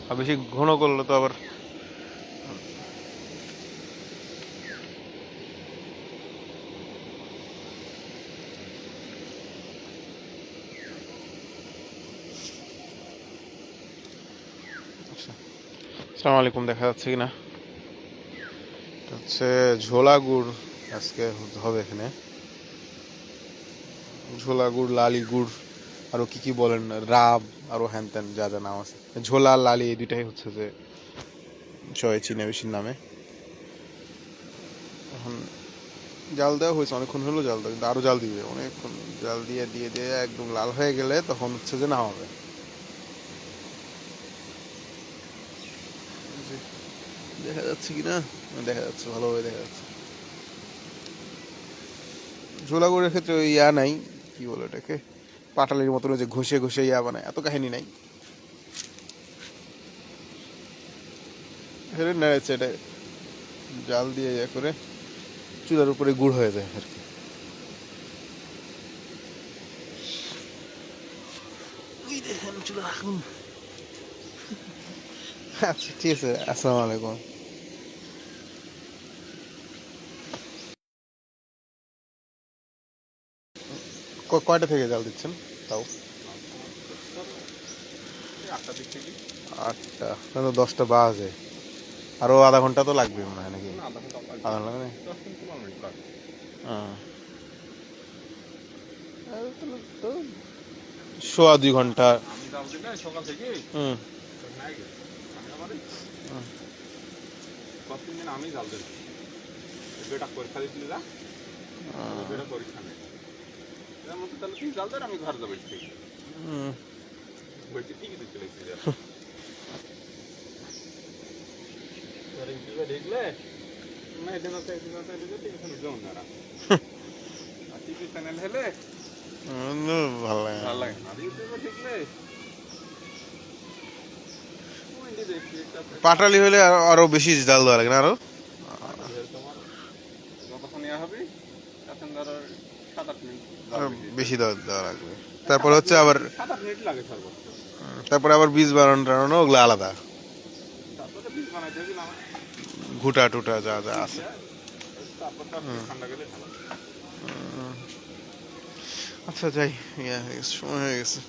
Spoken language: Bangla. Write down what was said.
আর বেশি ঘন করলে তো আবার আসসালামু আলাইকুম, দেখা যাচ্ছে কিনা হচ্ছে ঝোলা গুড় আজকে হবে এখানে। ঝোলা গুড়, লালি গুড়, আরো কি কি বলেন, রাব, আরো হ্যান ত্যান যা যা নাম আছে। ঝোলা লালি এই দুইটাই হচ্ছে যে চয় চীনা বেশির নামে। এখন জাল দেওয়া হয়েছে, অনেকক্ষণ হলো জাল দেওয়া, কিন্তু আরো জাল দিবে, অনেকক্ষণ জাল দিয়ে দিয়ে দিয়ে একদম লাল হয়ে গেলে তখন হচ্ছে যে নামাবে। দেখা যাচ্ছে কিনা, দেখা যাচ্ছে, ভালোভাবে দেখা যাচ্ছে। ঝোলা গুড়ের ক্ষেত্রে ওই ইয়া নাই, কি বলে এটাকে, পাটালির মতন যে ঘষে ঘষে ইয়া বানায়, এত কাহিনী নাই। হেরে নেড়েছে এটা, জাল দিয়ে ইয়া করে চুলার উপরে গুড় হয়ে যায় আর কি। আচ্ছা ঠিক আছে, আসসালামু আলাইকুম। কয়টা থেকে জাল দিচ্ছেন তাও? 8টা, না তো 10টা বাজে, আরো আধা ঘন্টা তো লাগবে মনে হয়, নাকি আধা ঘন্টা লাগবে? তো সোয়া 2 ঘন্টা। হুম। আমি জাল দিই, বেটা পরীক্ষা দিতে যা, বেটা পরীক্ষা নেই, এর মধ্যে তাহলে তুই জাল দে, আমি ঘর যাবো ঠিক বলছি, ঠিকই দিতে লাগছি যা দেখলে না, এটা না এটা না এটা টেনশন যাও না রা আর টিভি চ্যানেল হেলে ভালো লাগে, ভালো লাগে আর ইউটিউবে দেখলে পাটালি হলে আরো বেশি জাল দেওয়া লাগে না, আরো তোমার যতক্ষণ ইয়া হবে তখন ধরো 7-8 মিনিট বেশি দেওয়া লাগবে। তারপর হচ্ছে আবার 7-8 মিনিট লাগে সর্বোচ্চ। তারপরে আবার বীজ বানানো টানানো ওগুলো আলাদা, তারপরে বীজ বানাইতে হবে না, ঘুটা টুটা যা যা আছে। ঠান্ডা গেলে ভালো। আচ্ছা যাই, ইয়া হয়ে গেছে, সময় হয়ে গেছে।